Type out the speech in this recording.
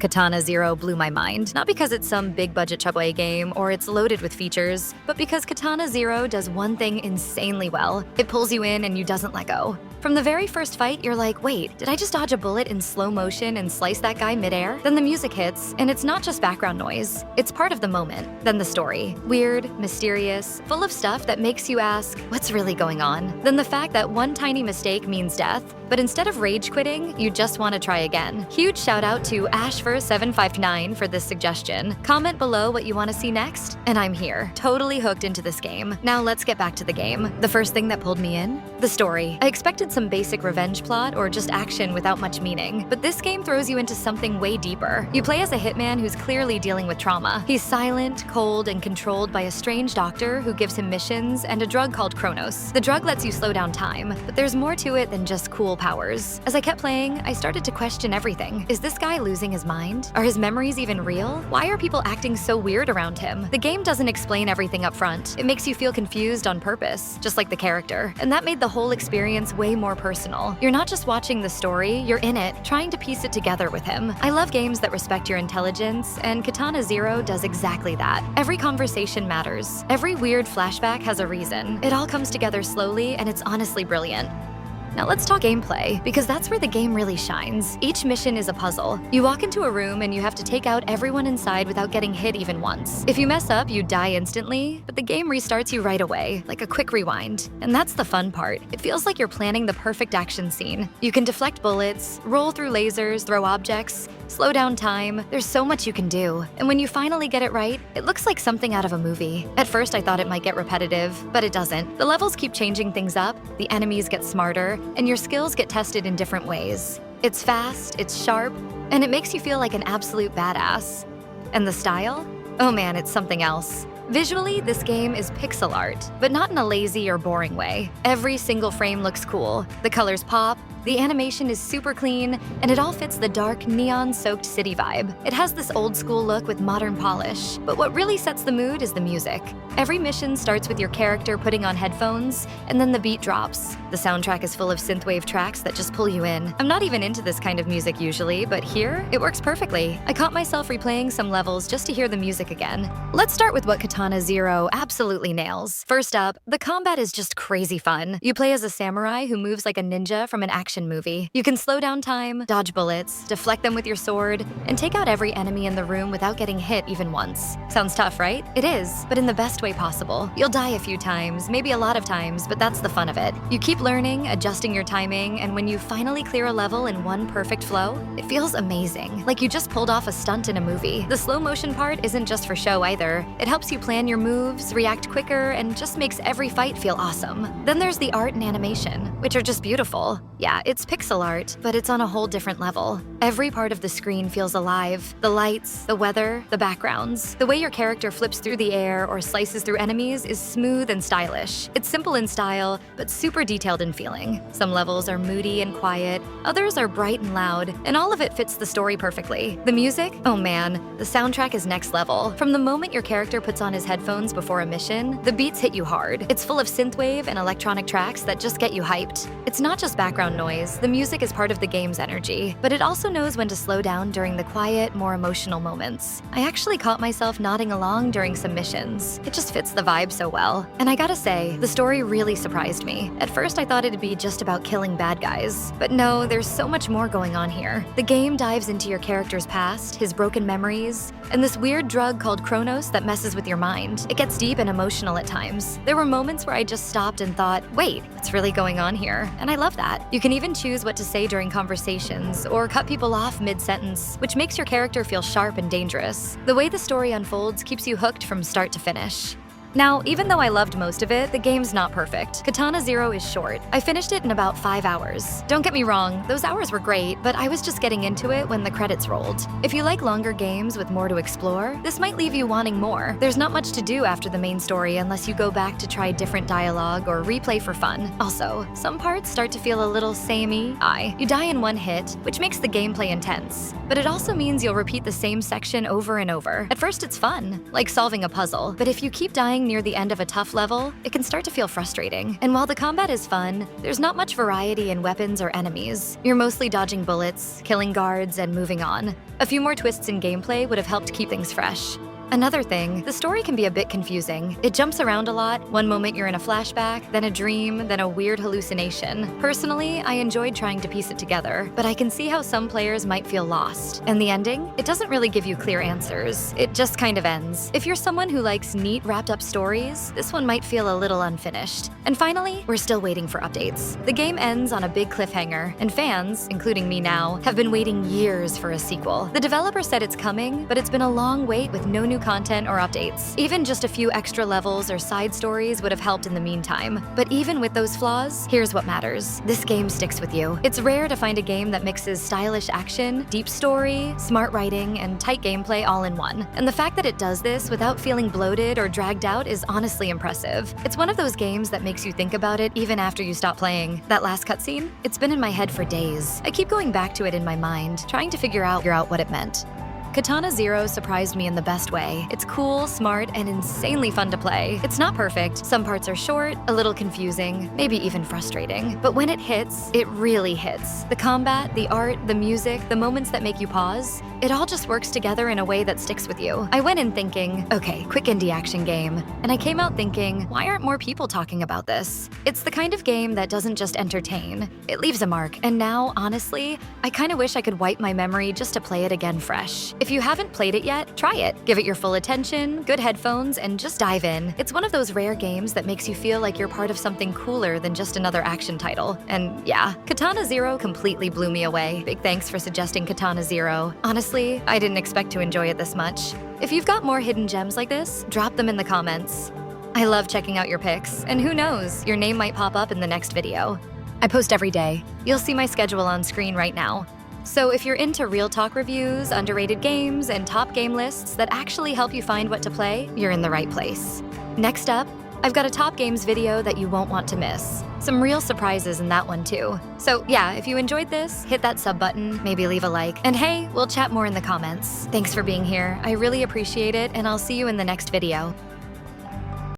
Katana Zero blew my mind, not because it's some big-budget AAA game or it's loaded with features, but because Katana Zero does one thing insanely well. It pulls you in and you doesn't let go. From the very first fight, you're like, wait, did I just dodge a bullet in slow motion and slice that guy midair? Then the music hits, and it's not just background noise. It's part of the moment. Then the story. Weird, mysterious, full of stuff that makes you ask, what's really going on? Then the fact that one tiny mistake means death, but instead of rage quitting, you just want to try again. Huge shout out to Ashver759 for this suggestion. Comment below what you want to see next, and I'm here, totally hooked into this game. Now let's get back to the game. The first thing that pulled me in? The story. I expected some basic revenge plot or just action without much meaning, but this game throws you into something way deeper. You play as a hitman who's clearly dealing with trauma. He's silent, cold, and controlled by a strange doctor who gives him missions and a drug called Chronos. The drug lets you slow down time, but there's more to it than just cool powers. As I kept playing, I started to question everything. Is this guy losing his mind? Are his memories even real? Why are people acting so weird around him? The game doesn't explain everything up front. It makes you feel confused on purpose, just like the character. And that made the whole experience way more personal. You're not just watching the story, you're in it, trying to piece it together with him. I love games that respect your intelligence, and Katana Zero does exactly that. Every conversation matters. Every weird flashback has a reason. It all comes together slowly, and it's honestly brilliant. Now let's talk gameplay, because that's where the game really shines. Each mission is a puzzle. You walk into a room and you have to take out everyone inside without getting hit even once. If you mess up, you die instantly, but the game restarts you right away, like a quick rewind. And that's the fun part. It feels like you're planning the perfect action scene. You can deflect bullets, roll through lasers, throw objects, slow down time. There's so much you can do. And when you finally get it right, it looks like something out of a movie. At first, I thought it might get repetitive, but it doesn't. The levels keep changing things up, the enemies get smarter, and your skills get tested in different ways. It's fast, it's sharp, and it makes you feel like an absolute badass. And the style? Oh man, it's something else. Visually, this game is pixel art, but not in a lazy or boring way. Every single frame looks cool. The colors pop, the animation is super clean, and it all fits the dark, neon-soaked city vibe. It has this old-school look with modern polish, but what really sets the mood is the music. Every mission starts with your character putting on headphones, and then the beat drops. The soundtrack is full of synthwave tracks that just pull you in. I'm not even into this kind of music usually, but here, it works perfectly. I caught myself replaying some levels just to hear the music again. Let's start with what Katana Zero absolutely nails. First up, the combat is just crazy fun. You play as a samurai who moves like a ninja from an action movie. You can slow down time, dodge bullets, deflect them with your sword, and take out every enemy in the room without getting hit even once. Sounds tough, right? It is, but in the best way possible. You'll die a few times, maybe a lot of times, but that's the fun of it. You keep learning, adjusting your timing, and when you finally clear a level in one perfect flow, it feels amazing. Like you just pulled off a stunt in a movie. The slow motion part isn't just for show either. It helps you plan your moves, react quicker, and just makes every fight feel awesome. Then there's the art and animation, which are just beautiful. Yeah, it's pixel art, but it's on a whole different level. Every part of the screen feels alive. The lights, the weather, the backgrounds. The way your character flips through the air or slices through enemies is smooth and stylish. It's simple in style, but super detailed in feeling. Some levels are moody and quiet, others are bright and loud, and all of it fits the story perfectly. The music? Oh man, the soundtrack is next level. From the moment your character puts on his headphones before a mission, the beats hit you hard. It's full of synthwave and electronic tracks that just get you hyped. It's not just background noise. The music is part of the game's energy, but it also knows when to slow down during the quiet, more emotional moments. I actually caught myself nodding along during some missions. It just fits the vibe so well. And I gotta say, the story really surprised me. At first, I thought it'd be just about killing bad guys, but no, there's so much more going on here. The game dives into your character's past, his broken memories, and this weird drug called Chronos that messes with your mind. It gets deep and emotional at times. There were moments where I just stopped and thought, wait, what's really going on here? And I love that. You can even choose what to say during conversations or cut people off mid-sentence, which makes your character feel sharp and dangerous. The way the story unfolds keeps you hooked from start to finish. Now, even though I loved most of it, the game's not perfect. Katana Zero is short. I finished it in about 5 hours. Don't get me wrong, those hours were great, but I was just getting into it when the credits rolled. If you like longer games with more to explore, this might leave you wanting more. There's not much to do after the main story unless you go back to try different dialogue or replay for fun. Also, some parts start to feel a little samey. You die in one hit, which makes the gameplay intense. But it also means you'll repeat the same section over and over. At first it's fun, like solving a puzzle, but if you keep dying getting near the end of a tough level, it can start to feel frustrating. And while the combat is fun, there's not much variety in weapons or enemies. You're mostly dodging bullets, killing guards, and moving on. A few more twists in gameplay would have helped keep things fresh. Another thing, the story can be a bit confusing. It jumps around a lot. One moment you're in a flashback, then a dream, then a weird hallucination. Personally, I enjoyed trying to piece it together, but I can see how some players might feel lost. And the ending? It doesn't really give you clear answers. It just kind of ends. If you're someone who likes neat, wrapped-up stories, this one might feel a little unfinished. And finally, we're still waiting for updates. The game ends on a big cliffhanger, and fans, including me now, have been waiting years for a sequel. The developer said it's coming, but it's been a long wait with no new content or updates. Even just a few extra levels or side stories would have helped in the meantime. But even with those flaws, here's what matters. This game sticks with you. It's rare to find a game that mixes stylish action, deep story, smart writing, and tight gameplay all in one. And the fact that it does this without feeling bloated or dragged out is honestly impressive. It's one of those games that makes you think about it even after you stop playing. That last cutscene? It's been in my head for days. I keep going back to it in my mind, trying to figure out what it meant. Katana Zero surprised me in the best way. It's cool, smart, and insanely fun to play. It's not perfect. Some parts are short, a little confusing, maybe even frustrating. But when it hits, it really hits. The combat, the art, the music, the moments that make you pause, it all just works together in a way that sticks with you. I went in thinking, okay, quick indie action game. And I came out thinking, why aren't more people talking about this? It's the kind of game that doesn't just entertain. It leaves a mark. And now, honestly, I kind of wish I could wipe my memory just to play it again fresh. If you haven't played it yet, try it. Give it your full attention, good headphones, and just dive in. It's one of those rare games that makes you feel like you're part of something cooler than just another action title. And yeah, Katana Zero completely blew me away. Big thanks for suggesting Katana Zero. Honestly, I didn't expect to enjoy it this much. If you've got more hidden gems like this, drop them in the comments. I love checking out your pics, and who knows, your name might pop up in the next video. I post every day. You'll see my schedule on screen right now. So if you're into real talk reviews, underrated games, and top game lists that actually help you find what to play, you're in the right place. Next up, I've got a top games video that you won't want to miss. Some real surprises in that one too. So yeah, if you enjoyed this, hit that sub button, maybe leave a like. And hey, we'll chat more in the comments. Thanks for being here. I really appreciate it, and I'll see you in the next video.